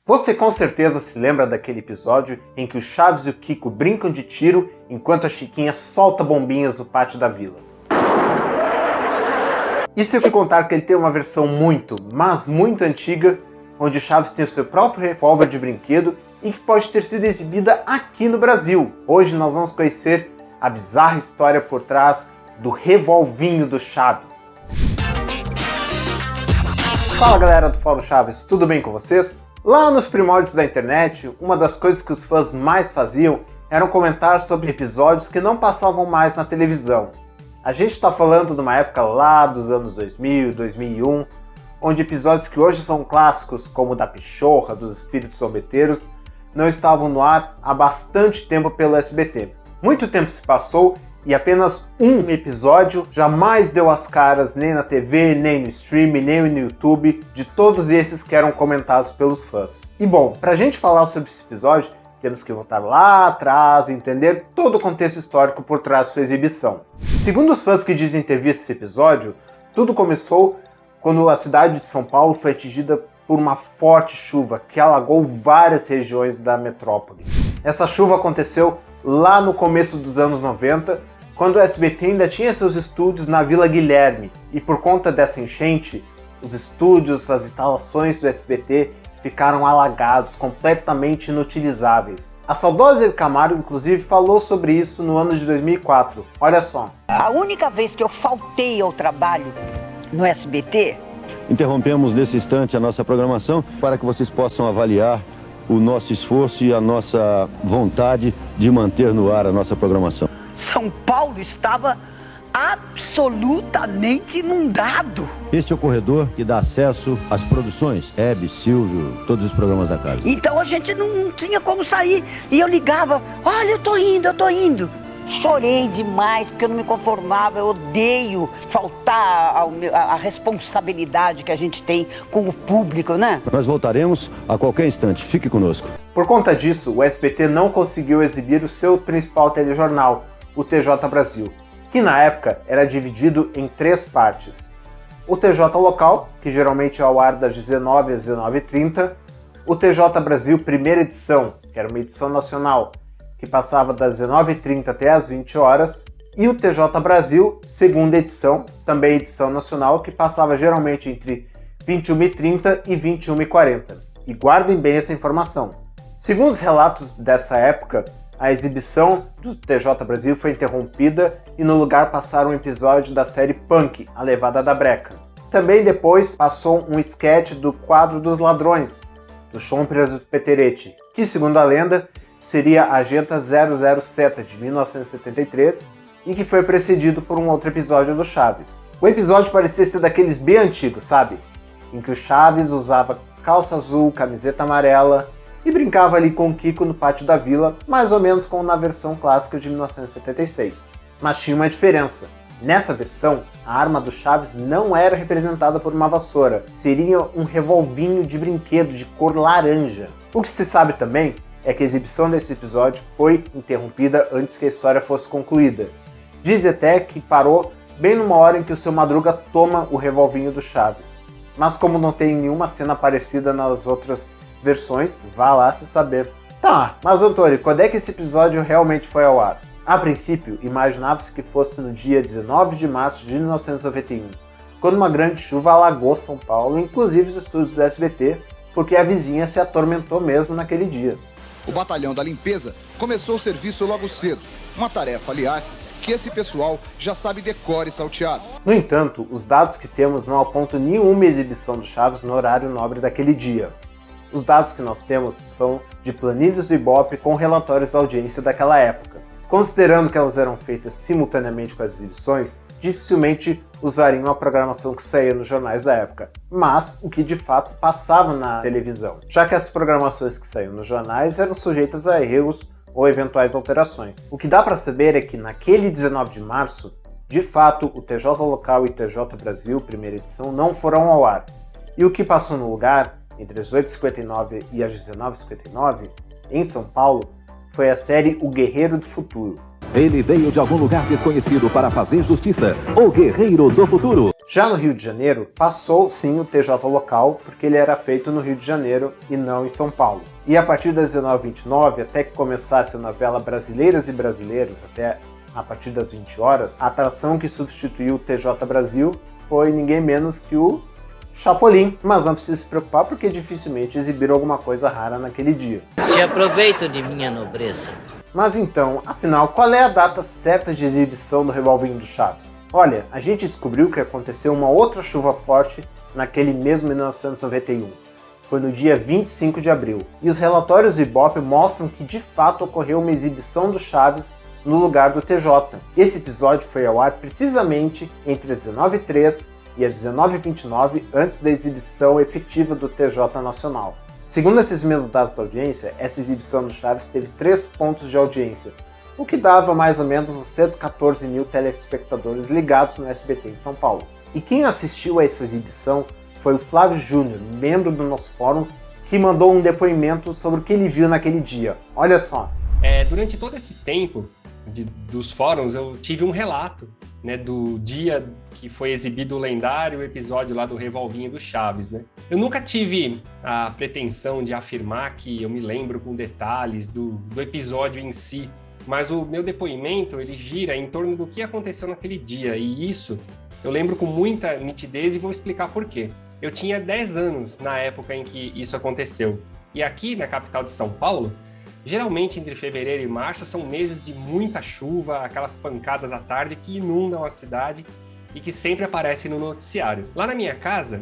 Você com certeza se lembra daquele episódio em que o Chaves e o Kiko brincam de tiro enquanto a Chiquinha solta bombinhas no pátio da vila. E se eu te contar que ele tem uma versão muito, mas muito antiga, onde o Chaves tem o seu próprio revólver de brinquedo e que pode ter sido exibida aqui no Brasil. Hoje nós vamos conhecer a bizarra história por trás do revolvinho do Chaves. Fala galera do Fórum Chaves, tudo bem com vocês? Lá nos primórdios da internet, uma das coisas que os fãs mais faziam era comentar sobre episódios que não passavam mais na televisão. A gente está falando de uma época lá dos anos 2000, 2001, onde episódios que hoje são clássicos, como o da Pichorra, dos Espíritos Zombeteiros, não estavam no ar há bastante tempo pelo SBT. Muito tempo se passou e apenas um episódio jamais deu as caras nem na TV, nem no stream, nem no YouTube, de todos esses que eram comentados pelos fãs. E bom, pra gente falar sobre esse episódio, temos que voltar lá atrás e entender todo o contexto histórico por trás de sua exibição. Segundo os fãs que dizem ter visto esse episódio, tudo começou quando a cidade de São Paulo foi atingida por uma forte chuva que alagou várias regiões da metrópole. Essa chuva aconteceu lá no começo dos anos 90, quando o SBT ainda tinha seus estúdios na Vila Guilherme, e por conta dessa enchente, os estúdios, as instalações do SBT ficaram alagados, completamente inutilizáveis. A saudosa Hebe Camargo, inclusive, falou sobre isso no ano de 2004. Olha só. A única vez que eu faltei ao trabalho no SBT... Interrompemos nesse instante a nossa programação para que vocês possam avaliar o nosso esforço e a nossa vontade de manter no ar a nossa programação. São Paulo estava absolutamente inundado. Este é o corredor que dá acesso às produções, Hebe, Silvio, todos os programas da casa. Então a gente não tinha como sair. E eu ligava, olha, eu tô indo. Chorei demais, porque eu não me conformava, eu odeio faltar a responsabilidade que a gente tem com o público, né? Nós voltaremos a qualquer instante, fique conosco. Por conta disso, o SBT não conseguiu exibir o seu principal telejornal, o TJ Brasil, que na época era dividido em 3 partes. O TJ Local, que geralmente é ao ar das 19 às 19h30, o TJ Brasil Primeira Edição, que era uma edição nacional, que passava das 19h30 até as 20 horas, e o TJ Brasil Segunda Edição, também edição nacional, que passava geralmente entre 21h30 e 21h40. E guardem bem essa informação. Segundo os relatos dessa época, a exibição do TJ Brasil foi interrompida e no lugar passaram um episódio da série Punk, A Levada da Breca. Também depois passou um esquete do Quadro dos Ladrões, do Chompras do Peterete, que segundo a lenda seria a Agenta 007 de 1973 e que foi precedido por um outro episódio do Chaves. O episódio parecia ser daqueles bem antigos, sabe? Em que o Chaves usava calça azul, camiseta amarela e brincava ali com o Kiko no pátio da vila, mais ou menos como na versão clássica de 1976. Mas tinha uma diferença. Nessa versão, a arma do Chaves não era representada por uma vassoura, seria um revolvinho de brinquedo de cor laranja. O que se sabe também é que a exibição desse episódio foi interrompida antes que a história fosse concluída. Diz até que parou bem numa hora em que o Seu Madruga toma o revolvinho do Chaves. Mas como não tem nenhuma cena parecida nas outras versões, vá lá se saber. Tá, mas Antônio, quando é que esse episódio realmente foi ao ar? A princípio, imaginava-se que fosse no dia 19 de março de 1991, quando uma grande chuva alagou São Paulo, inclusive os estúdios do SBT, porque a vizinha se atormentou mesmo naquele dia. O Batalhão da Limpeza começou o serviço logo cedo. Uma tarefa, aliás, que esse pessoal já sabe decore e salteado. No entanto, os dados que temos não apontam nenhuma exibição do Chaves no horário nobre daquele dia. Os dados que nós temos são de planilhas do Ibope com relatórios da audiência daquela época. Considerando que elas eram feitas simultaneamente com as exibições, dificilmente usariam a programação que saía nos jornais da época, mas o que de fato passava na televisão, já que as programações que saíam nos jornais eram sujeitas a erros ou eventuais alterações. O que dá para saber é que naquele 19 de março, de fato, o TJ Local e TJ Brasil, primeira edição, não foram ao ar, e o que passou no lugar, entre as 8h59 e as 19h59, em São Paulo, foi a série O Guerreiro do Futuro. Ele veio de algum lugar desconhecido para fazer justiça. O Guerreiro do Futuro. Já no Rio de Janeiro, passou sim o TJ local, porque ele era feito no Rio de Janeiro e não em São Paulo. E a partir das 19h29, até que começasse a novela Brasileiras e Brasileiros, até a partir das 20 horas, a atração que substituiu o TJ Brasil foi ninguém menos que o Chapolin. Mas não precisa se preocupar, porque dificilmente exibiram alguma coisa rara naquele dia. Se aproveitam de minha nobreza. Mas então, afinal, qual é a data certa de exibição do Revolvinho do Chaves? Olha, a gente descobriu que aconteceu uma outra chuva forte naquele mesmo 1991. Foi no dia 25 de abril. E os relatórios do Ibope mostram que de fato ocorreu uma exibição do Chaves no lugar do TJ. Esse episódio foi ao ar precisamente entre as 19h03 e as 19h29, antes da exibição efetiva do TJ Nacional. Segundo esses mesmos dados da audiência, essa exibição do Chaves teve 3 pontos de audiência, o que dava mais ou menos uns 114 mil telespectadores ligados no SBT em São Paulo. E quem assistiu a essa exibição foi o Flávio Júnior, membro do nosso fórum, que mandou um depoimento sobre o que ele viu naquele dia. Olha só. Durante todo esse tempo dos fóruns, eu tive um relato, né, do dia que foi exibido o lendário episódio lá do Revolvinho do Chaves, né? Eu nunca tive a pretensão de afirmar que eu me lembro com detalhes do episódio em si, mas o meu depoimento, ele gira em torno do que aconteceu naquele dia, e isso eu lembro com muita nitidez e vou explicar por quê. Eu tinha 10 anos na época em que isso aconteceu, e aqui na capital de São Paulo, geralmente entre fevereiro e março são meses de muita chuva, aquelas pancadas à tarde que inundam a cidade e que sempre aparecem no noticiário. Lá na minha casa,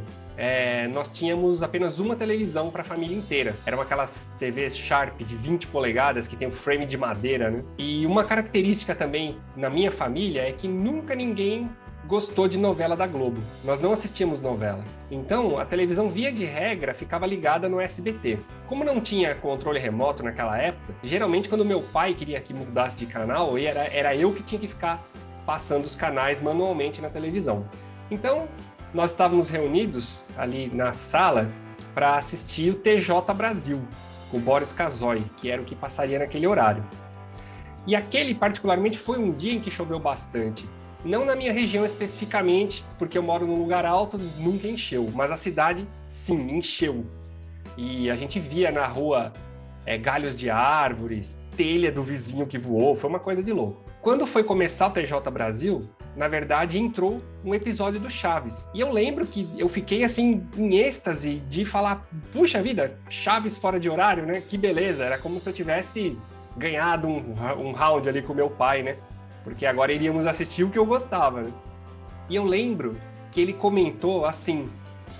nós tínhamos apenas uma televisão para a família inteira. Eram aquelas TVs Sharp de 20 polegadas que tem um frame de madeira, né? E uma característica também na minha família é que nunca ninguém gostou de novela da Globo. Nós não assistíamos novela. Então, a televisão, via de regra, ficava ligada no SBT. Como não tinha controle remoto naquela época, geralmente quando meu pai queria que mudasse de canal, era eu que tinha que ficar passando os canais manualmente na televisão. Então, nós estávamos reunidos ali na sala para assistir o TJ Brasil, com Boris Casoy, que era o que passaria naquele horário. E aquele, particularmente, foi um dia em que choveu bastante. Não na minha região especificamente, porque eu moro num lugar alto, nunca encheu, mas a cidade, sim, encheu. E a gente via na rua galhos de árvores, telha do vizinho que voou, foi uma coisa de louco. Quando foi começar o TJ Brasil, na verdade, entrou um episódio do Chaves. E eu lembro que eu fiquei, assim, em êxtase de falar, puxa vida, Chaves fora de horário, né? Que beleza, era como se eu tivesse ganhado um round ali com meu pai, né? Porque agora iríamos assistir o que eu gostava, né? E eu lembro que ele comentou assim,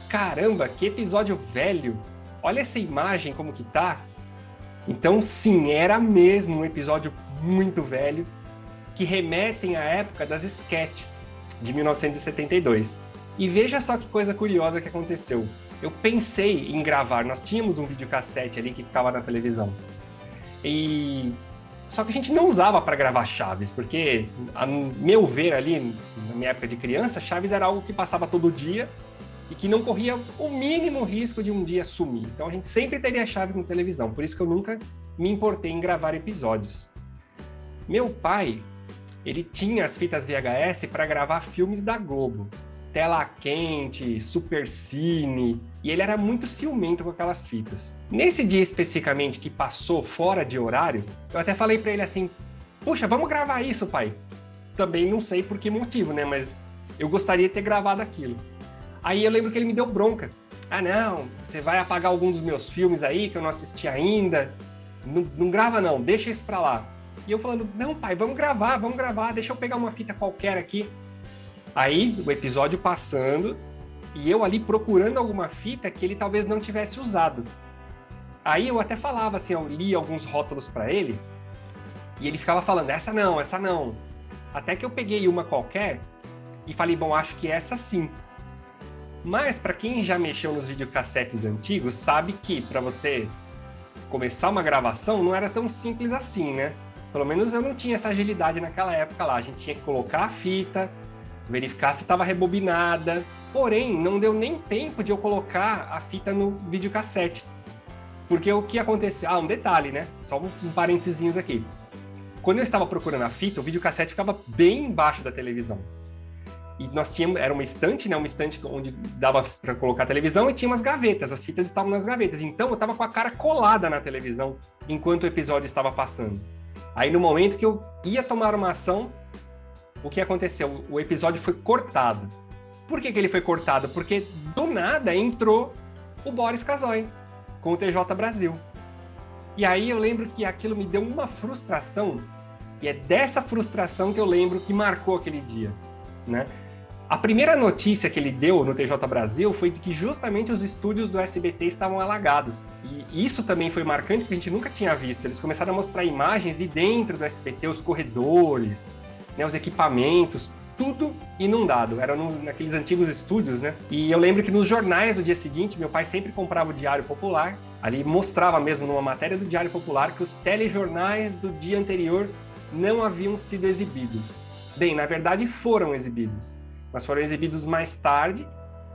caramba, que episódio velho, olha essa imagem como que tá. Então sim, era mesmo um episódio muito velho, que remetem à época das esquetes, de 1972. E veja só que coisa curiosa que aconteceu. Eu pensei em gravar, nós tínhamos um videocassete ali que ficava na televisão. Só que a gente não usava para gravar Chaves, porque, a meu ver ali, na minha época de criança, Chaves era algo que passava todo dia e que não corria o mínimo risco de um dia sumir. Então a gente sempre teria Chaves na televisão, por isso que eu nunca me importei em gravar episódios. Meu pai, ele tinha as fitas VHS para gravar filmes da Globo. Tela Quente, Supercine, e ele era muito ciumento com aquelas fitas. Nesse dia especificamente que passou fora de horário, eu até falei para ele assim, puxa, vamos gravar isso, pai. Também não sei por que motivo, né, mas eu gostaria de ter gravado aquilo. Aí eu lembro que ele me deu bronca. Ah não, você vai apagar algum dos meus filmes aí que eu não assisti ainda? Não grava não, deixa isso pra lá. E eu falando, não pai, vamos gravar, deixa eu pegar uma fita qualquer aqui. Aí, o episódio passando, e eu ali procurando alguma fita que ele talvez não tivesse usado. Aí eu até falava assim, eu li alguns rótulos para ele, e ele ficava falando, essa não. Até que eu peguei uma qualquer, e falei, bom, acho que essa sim. Mas, para quem já mexeu nos videocassetes antigos, sabe que para você começar uma gravação não era tão simples assim, né? Pelo menos eu não tinha essa agilidade naquela época lá. A gente tinha que colocar a fita, verificar se estava rebobinada, porém não deu nem tempo de eu colocar a fita no videocassete, porque o que aconteceu, um detalhe, né, só um parentezinhos aqui, quando eu estava procurando a fita, o videocassete ficava bem embaixo da televisão, E nós tínhamos, era uma estante, né? Uma estante onde dava para colocar a televisão e tinha umas gavetas, as fitas estavam nas gavetas. Então eu tava com a cara colada na televisão enquanto o episódio estava passando. Aí no momento que eu ia tomar uma ação, o que aconteceu? O episódio foi cortado. Por que ele foi cortado? Porque do nada entrou o Boris Casoy com o TJ Brasil. E aí eu lembro que aquilo me deu uma frustração, e é dessa frustração que eu lembro que marcou aquele dia, né? A primeira notícia que ele deu no TJ Brasil foi de que justamente os estúdios do SBT estavam alagados. E isso também foi marcante porque a gente nunca tinha visto. Eles começaram a mostrar imagens de dentro do SBT, os corredores, né, os equipamentos, tudo inundado. Era naqueles antigos estúdios, né? E eu lembro que nos jornais do dia seguinte, meu pai sempre comprava o Diário Popular. Ali mostrava mesmo numa matéria do Diário Popular que os telejornais do dia anterior não haviam sido exibidos. Bem, na verdade foram exibidos. Mas foram exibidos mais tarde,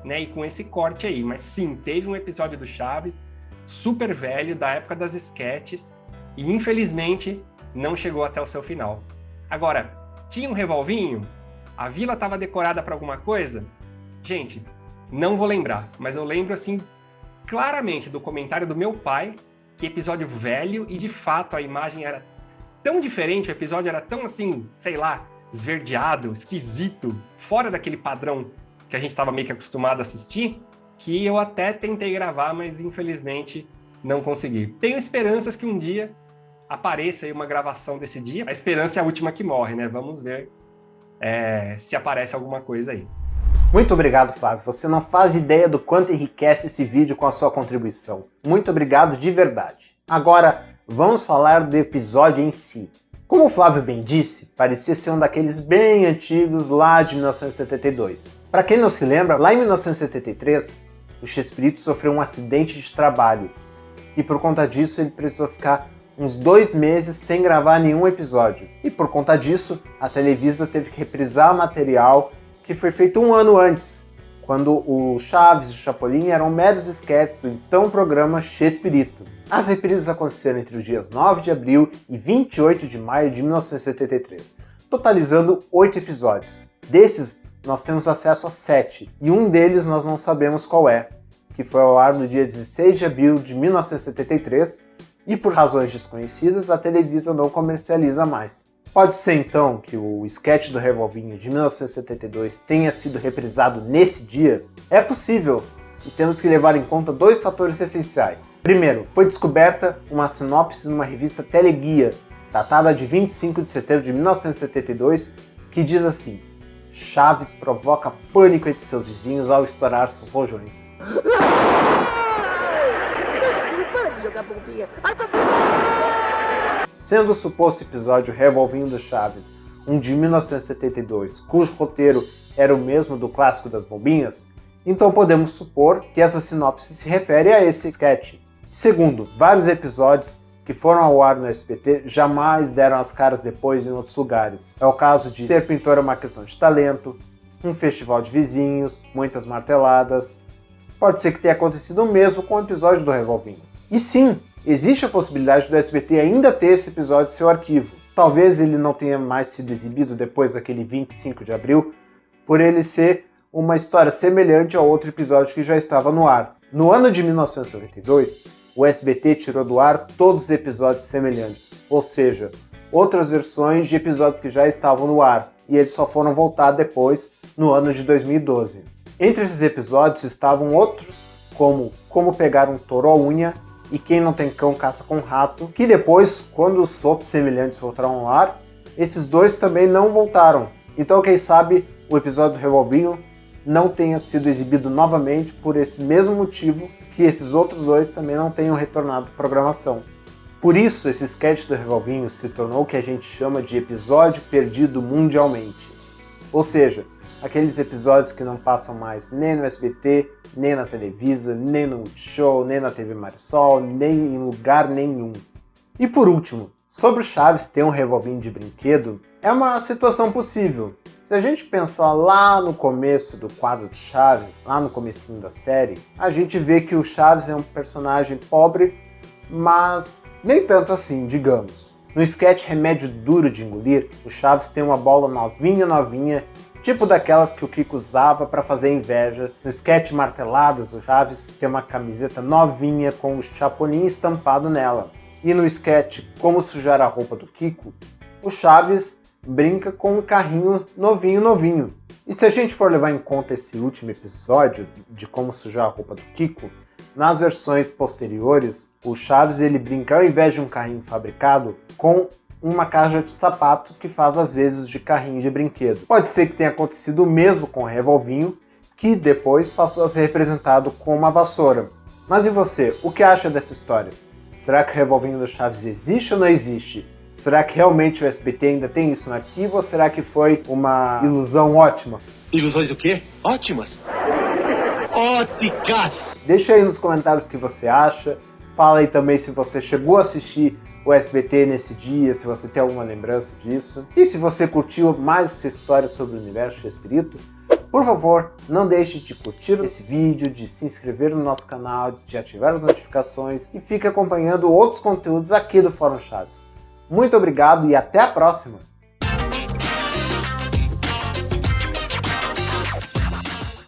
né, e com esse corte aí. Mas sim, teve um episódio do Chaves, super velho, da época das esquetes, e infelizmente não chegou até o seu final. Agora, tinha um revolvinho? A vila estava decorada para alguma coisa? Gente, não vou lembrar, mas eu lembro assim claramente do comentário do meu pai, que episódio velho, e de fato a imagem era tão diferente, o episódio era tão assim, sei lá, esverdeado, esquisito, fora daquele padrão que a gente estava meio que acostumado a assistir, que eu até tentei gravar, mas infelizmente não consegui. Tenho esperanças que um dia apareça aí uma gravação desse dia. A esperança é a última que morre, né? Vamos ver se aparece alguma coisa aí. Muito obrigado, Flávio. Você não faz ideia do quanto enriquece esse vídeo com a sua contribuição. Muito obrigado de verdade. Agora, vamos falar do episódio em si. Como o Flávio bem disse, parecia ser um daqueles bem antigos lá de 1972. Para quem não se lembra, lá em 1973, o Chespirito sofreu um acidente de trabalho e por conta disso ele precisou ficar uns 2 meses sem gravar nenhum episódio. E por conta disso, a Televisa teve que reprisar material que foi feito 1 ano antes, quando o Chaves e o Chapolin eram meros esquetes do então programa Chespirito. As reprises aconteceram entre os dias 9 de abril e 28 de maio de 1973, totalizando 8 episódios. Desses, nós temos acesso a 7, e um deles nós não sabemos qual é, que foi ao ar no dia 16 de abril de 1973, e por razões desconhecidas, a Televisa não comercializa mais. Pode ser então que o sketch do Revolvinho de 1972 tenha sido reprisado nesse dia? É possível, e temos que levar em conta 2 fatores essenciais. Primeiro, foi descoberta uma sinopse numa revista Teleguia, datada de 25 de setembro de 1972, que diz assim: Chaves provoca pânico entre seus vizinhos ao estourar seus rojões. Sendo o suposto episódio Revolvinho do Chaves um de 1972, cujo roteiro era o mesmo do clássico das Bombinhas, então podemos supor que essa sinopse se refere a esse sketch. Segundo, vários episódios que foram ao ar no SBT jamais deram as caras depois em outros lugares. É o caso de Ser Pintor é uma Questão de Talento, Um Festival de Vizinhos, Muitas Marteladas. Pode ser que tenha acontecido o mesmo com o episódio do Revolvinho. E sim, existe a possibilidade do SBT ainda ter esse episódio em seu arquivo. Talvez ele não tenha mais sido exibido depois daquele 25 de abril, por ele ser uma história semelhante a outro episódio que já estava no ar. No ano de 1992, o SBT tirou do ar todos os episódios semelhantes, ou seja, outras versões de episódios que já estavam no ar, e eles só foram voltar depois, no ano de 2012. Entre esses episódios estavam outros, como Como Pegar um Touro à Unha e Quem Não Tem Cão Caça com Rato, que depois, quando os outros semelhantes voltaram ao ar, esses 2 também não voltaram. Então, quem sabe, o episódio do Revolvinho não tenha sido exibido novamente por esse mesmo motivo que esses outros 2 também não tenham retornado à programação. Por isso, esse sketch do Revolvinho se tornou o que a gente chama de episódio perdido mundialmente. Ou seja, aqueles episódios que não passam mais nem no SBT, nem na Televisa, nem no Multishow, nem na TV Marisol, nem em lugar nenhum. E por último, sobre o Chaves ter um revolvinho de brinquedo, é uma situação possível. Se a gente pensar lá no começo do quadro do Chaves, lá no comecinho da série, a gente vê que o Chaves é um personagem pobre, mas nem tanto assim, digamos. No sketch Remédio Duro de Engolir, o Chaves tem uma bola novinha tipo daquelas que o Kiko usava para fazer inveja. No sketch Marteladas, o Chaves tem uma camiseta novinha com o Chapolin estampado nela. E no sketch Como Sujar a Roupa do Kiko, o Chaves brinca com um carrinho novinho. E se a gente for levar em conta esse último episódio de Como Sujar a Roupa do Kiko, nas versões posteriores, o Chaves ele brinca, ao invés de um carrinho fabricado, com uma caixa de sapato que faz às vezes de carrinho de brinquedo. Pode ser que tenha acontecido o mesmo com o Revolvinho, que depois passou a ser representado com uma vassoura. Mas e você, o que acha dessa história? Será que o Revolvinho do Chaves existe ou não existe? Será que realmente o SBT ainda tem isso no arquivo ou será que foi uma ilusão ótima? Ilusões o quê? Ótimas! Óticas! Deixa aí nos comentários o que você acha. Fala aí também se você chegou a assistir o SBT nesse dia, se você tem alguma lembrança disso. E se você curtiu mais essa história sobre o universo Chespirito, por favor, não deixe de curtir esse vídeo, de se inscrever no nosso canal, de ativar as notificações e fique acompanhando outros conteúdos aqui do Fórum Chaves. Muito obrigado e até a próxima!